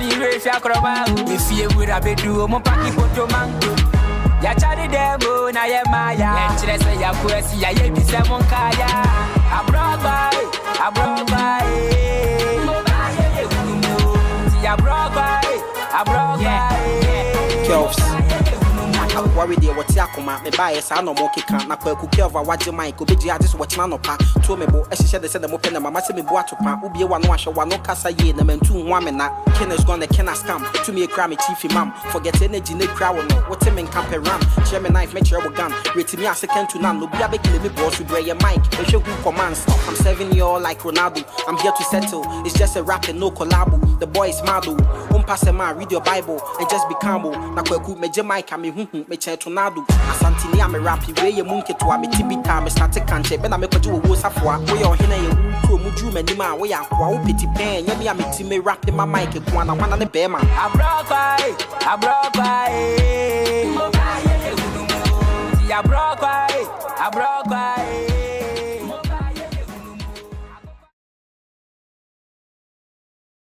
ni race akroma. If you would have do mo paki poto mango. Ya chari demo na ye maya. Ya chire se ya kwesi ya ye bi se mon kaya. Abroba, abroba. Ya broba, abroba. Kelps. I'm worried there what Yakuma, me buy a son or monkey can't not cook over what your mind could be. I just watch Nanopa, to me, as she said, they said the mopen and mamma me boatopa, will be one wash or one no cassa ye, and then 2 women that Kenner's gonna cannot scam to me a crammy chiefy mum, forget energy, no crowd, what him in camp ram, Chairman knife, make sure gun, rating me a second to none, no be a big little boss with your mic, a show who commands. I'm 7 year old like Ronaldo, I'm here to settle, it's just a rap and no collabo, the boy is Mado, pass a man, read your Bible, and just be calm. Now, could make Jamaica, me, me, tornado. Asantini, I'm a rappy way, a monkey to a me tibita, me start to country, but I make a do a woos of war. We are here, you muju, and Nima, we are quite pity pen. Yet, I'm a team rapping my mic, one on the bear man. I broke by, I broke by, I broke by, I broke by.